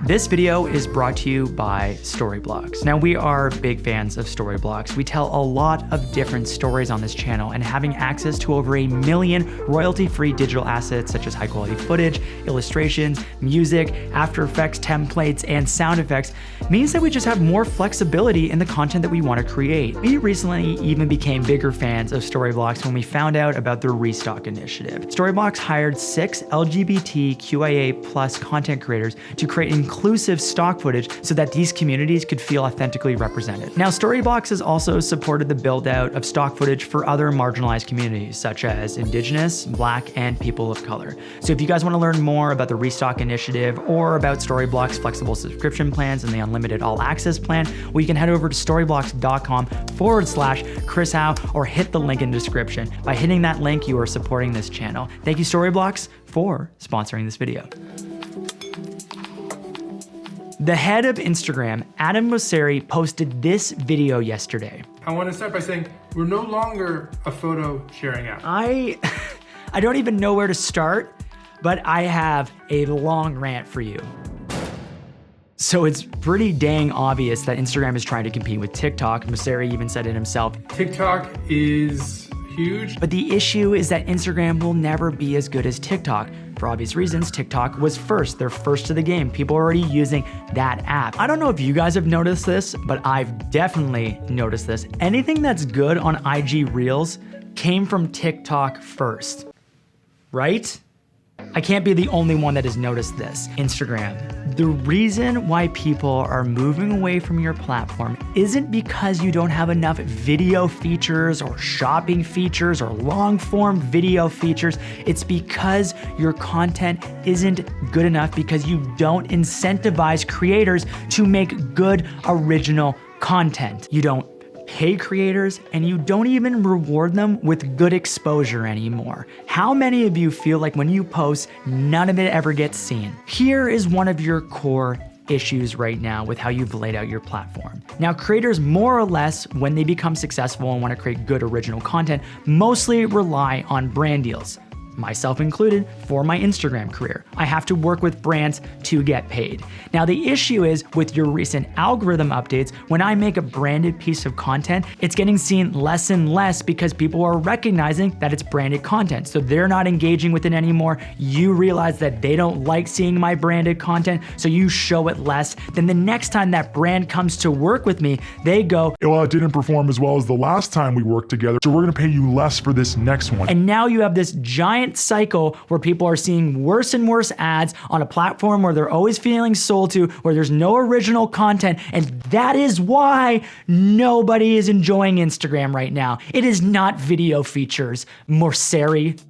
This video is brought to you by Storyblocks. Now, we are big fans of Storyblocks. We tell a lot of different stories on this channel, and having access to over 1 million royalty-free digital assets such as high-quality footage, illustrations, music, After Effects templates, and sound effects means that we just have more flexibility in the content that we want to create. We recently even became bigger fans of Storyblocks when we found out about the Restock initiative. Storyblocks hired 6 LGBTQIA+ content creators to create inclusive stock footage so that these communities could feel authentically represented. Now, Storyblocks has also supported the build out of stock footage for other marginalized communities such as Indigenous, Black, and people of color. So if you guys want to learn more about the Restock initiative or about Storyblocks flexible subscription plans and the unlimited all access plan, well, you can head over to storyblocks.com/Chris Howe or hit the link in the description. By hitting that link, you are supporting this channel. Thank you, Storyblocks, for sponsoring this video. The head of Instagram, Adam Mosseri, posted this video yesterday. I want to start by saying we're no longer a photo sharing app. I don't even know where to start, but I have a long rant for you. So it's pretty dang obvious that Instagram is trying to compete with TikTok. Mosseri even said it himself. TikTok is huge. But the issue is that Instagram will never be as good as TikTok. For obvious reasons, TikTok was first. They're first to the game. People are already using that app. I don't know if you guys have noticed this, but I've definitely noticed this. Anything that's good on IG Reels came from TikTok first, right? I can't be the only one that has noticed this. Instagram. The reason why people are moving away from your platform isn't because you don't have enough video features or shopping features or long form video features. It's because your content isn't good enough because you don't incentivize creators to make good original content. You don't pay creators, and you don't even reward them with good exposure anymore. How many of you feel like when you post, none of it ever gets seen? Here is one of your core issues right now with how you've laid out your platform. Now, creators more or less, when they become successful and want to create good original content, mostly rely on brand deals, myself included, for my Instagram career. I have to work with brands to get paid. Now, the issue is with your recent algorithm updates, when I make a branded piece of content, it's getting seen less and less because people are recognizing that it's branded content. So they're not engaging with it anymore. You realize that they don't like seeing my branded content, so you show it less. Then the next time that brand comes to work with me, they go, well, it didn't perform as well as the last time we worked together, so we're gonna pay you less for this next one. And now you have this giant cycle where people are seeing worse and worse ads on a platform where they're always feeling sold to, where there's no original content, and that is why nobody is enjoying Instagram right now. It is not video features, Mosseri.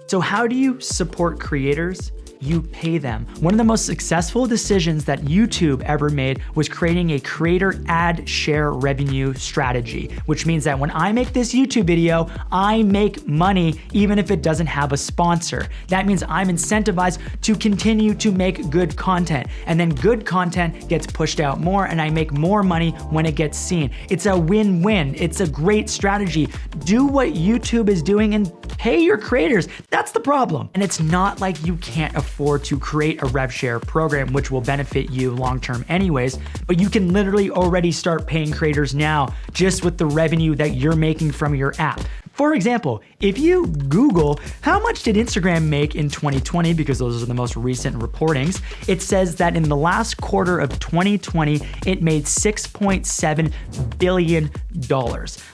So how do you support creators? You pay them. One of the most successful decisions that YouTube ever made was creating a creator ad share revenue strategy, which means that when I make this YouTube video, I make money even if it doesn't have a sponsor. That means I'm incentivized to continue to make good content, and then good content gets pushed out more and I make more money when it gets seen. It's a win-win. It's a great strategy. Do what YouTube is doing and pay your creators. That's the problem. And it's not like you can't afford to create a rev share program, which will benefit you long-term anyways, but you can literally already start paying creators now just with the revenue that you're making from your app. For example, if you Google how much did Instagram make in 2020, because those are the most recent reportings, it says that in the last quarter of 2020, it made $6.7 billion.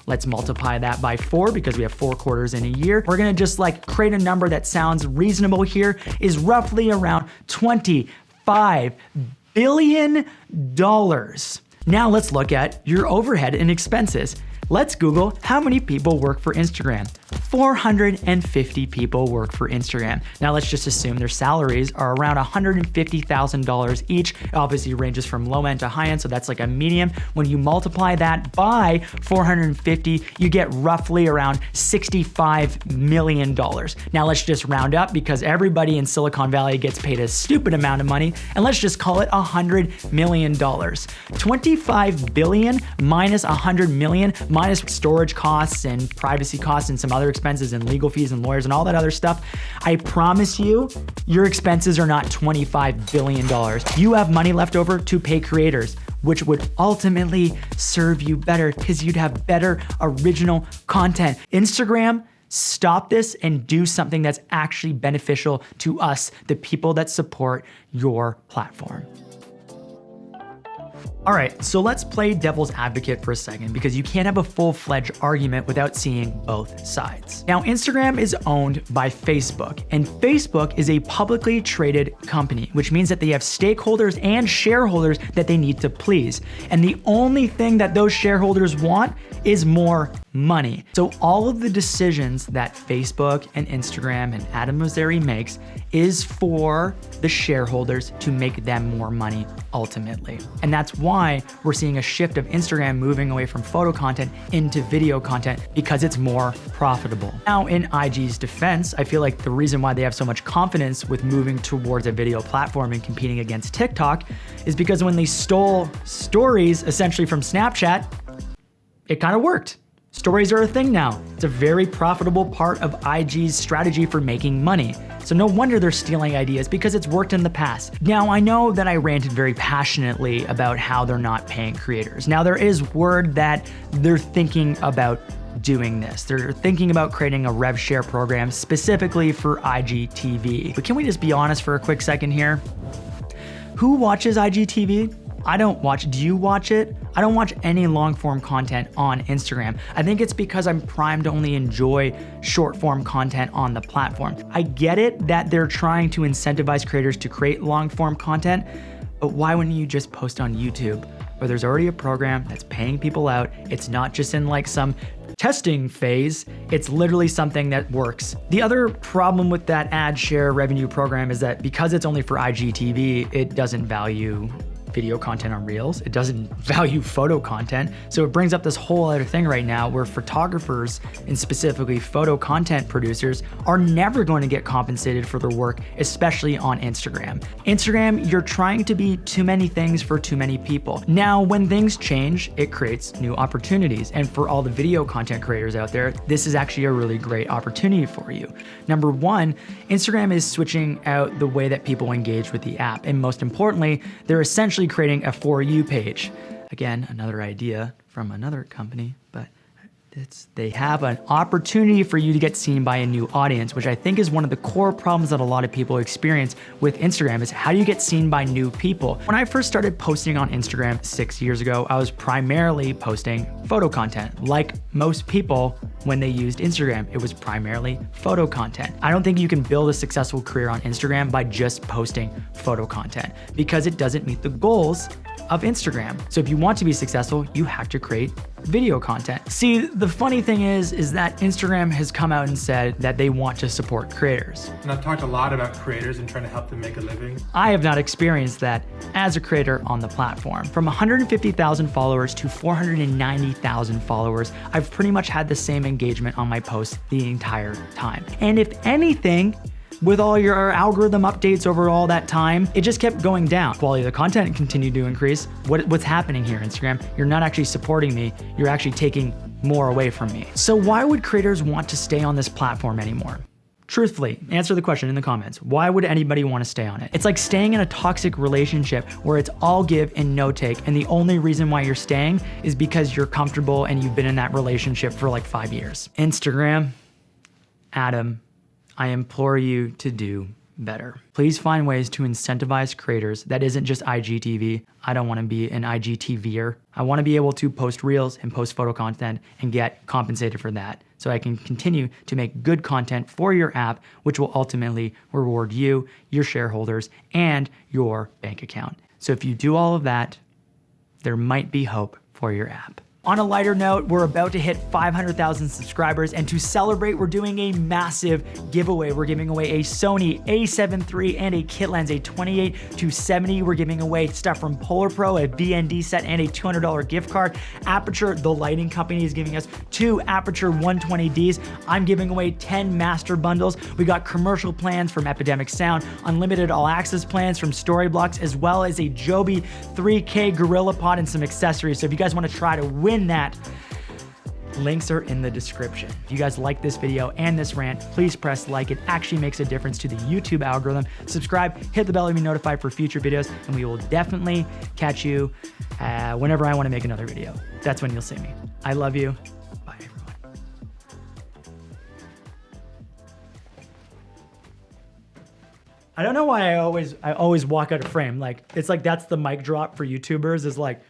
Let's multiply that by 4 because we have 4 quarters in a year. We're gonna just like create a number that sounds reasonable here, is roughly around $25 billion. Now let's look at your overhead and expenses. Let's Google how many people work for Instagram. 450 people work for Instagram. Now let's just assume their salaries are around $150,000 each. It obviously ranges from low end to high end, so that's like a medium. When you multiply that by 450, you get roughly around $65 million. Now let's just round up because everybody in Silicon Valley gets paid a stupid amount of money, and let's just call it $100 million. 25 billion minus 100 million minus storage costs and privacy costs and some other expenses and legal fees and lawyers and all that other stuff, I promise you, your expenses are not $25 billion. You have money left over to pay creators, which would ultimately serve you better because you'd have better original content. Instagram, stop this and do something that's actually beneficial to us, the people that support your platform. All right, so let's play devil's advocate for a second because you can't have a full-fledged argument without seeing both sides. Now, Instagram is owned by Facebook, and Facebook is a publicly traded company, which means that they have stakeholders and shareholders that they need to please. And the only thing that those shareholders want is more money. So all of the decisions that Facebook and Instagram and Adam Mosseri makes is for the shareholders to make them more money ultimately. And that's why we're seeing a shift of Instagram moving away from photo content into video content because it's more profitable. Now, in IG's defense, I feel like the reason why they have so much confidence with moving towards a video platform and competing against TikTok is because when they stole stories essentially from Snapchat, it kind of worked. Stories are a thing now. It's a very profitable part of IG's strategy for making money. So no wonder they're stealing ideas because it's worked in the past. Now, I know that I ranted very passionately about how they're not paying creators. Now, there is word that they're thinking about doing this. They're thinking about creating a rev share program specifically for IGTV. But can we just be honest for a quick second here? Who watches IGTV? I don't watch. Do you watch it? I don't watch any long form content on Instagram. I think it's because I'm primed to only enjoy short form content on the platform. I get it that they're trying to incentivize creators to create long form content, but why wouldn't you just post on YouTube where there's already a program that's paying people out? It's not just in like some testing phase, it's literally something that works. The other problem with that ad share revenue program is that because it's only for IGTV, it doesn't value video content on Reels. It doesn't value photo content. So it brings up this whole other thing right now where photographers and specifically photo content producers are never going to get compensated for their work, especially on Instagram. Instagram, you're trying to be too many things for too many people. Now, when things change, it creates new opportunities. And for all the video content creators out there, this is actually a really great opportunity for you. Number one, Instagram is switching out the way that people engage with the app. And most importantly, they're essentially creating a For You page. Again, another idea from another company, but they have an opportunity for you to get seen by a new audience, which I think is one of the core problems that a lot of people experience with Instagram is how do you get seen by new people? When I first started posting on Instagram 6 years ago, I was primarily posting photo content. Like most people, when they used Instagram, it was primarily photo content. I don't think you can build a successful career on Instagram by just posting photo content because it doesn't meet the goals of Instagram. So if you want to be successful, you have to create video content. See, the funny thing is that Instagram has come out and said that they want to support creators. And I've talked a lot about creators and trying to help them make a living. I have not experienced that as a creator on the platform. From 150,000 followers to 490,000 followers, I've pretty much had the same engagement on my posts the entire time. And if anything, with all your algorithm updates over all that time, it just kept going down. Quality of the content continued to increase. What's happening here, Instagram? You're not actually supporting me. You're actually taking more away from me. So why would creators want to stay on this platform anymore? Truthfully, answer the question in the comments. Why would anybody want to stay on it? It's like staying in a toxic relationship where it's all give and no take, and the only reason why you're staying is because you're comfortable and you've been in that relationship for like 5 years. Instagram, Adam, I implore you to do better. Please find ways to incentivize creators that isn't just IGTV. I don't want to be an IGTVer. I want to be able to post Reels and post photo content and get compensated for that so I can continue to make good content for your app, which will ultimately reward you, your shareholders, and your bank account. So if you do all of that, there might be hope for your app. On a lighter note, we're about to hit 500,000 subscribers, and to celebrate, we're doing a massive giveaway. We're giving away a Sony a7 III and a kit lens, a 28-70. We're giving away stuff from Polar Pro, a VND set, and a $200 gift card. Aperture, the lighting company, is giving us 2 Aperture 120Ds. I'm giving away 10 master bundles. We got commercial plans from Epidemic Sound, unlimited all access plans from Storyblocks, as well as a Joby 3K Gorilla Pod and some accessories. So if you guys want to try to win that, Links are in the description. If you guys like this video and this rant, please press like. It actually makes a difference to the YouTube algorithm. Subscribe, hit the bell to be notified for future videos, and we will definitely catch you whenever I want to make another video. That's when you'll see me. I love you. Bye, everyone. I don't know why I always walk out of frame. Like, it's like that's the mic drop for YouTubers, is like,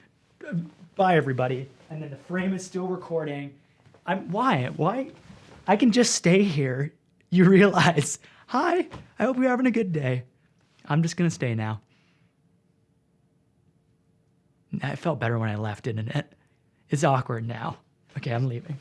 bye everybody. And then the frame is still recording. Why? I can just stay here. You realize, hi, I hope you're having a good day. I'm just gonna stay now. It felt better when I left, didn't it? It's awkward now. Okay, I'm leaving.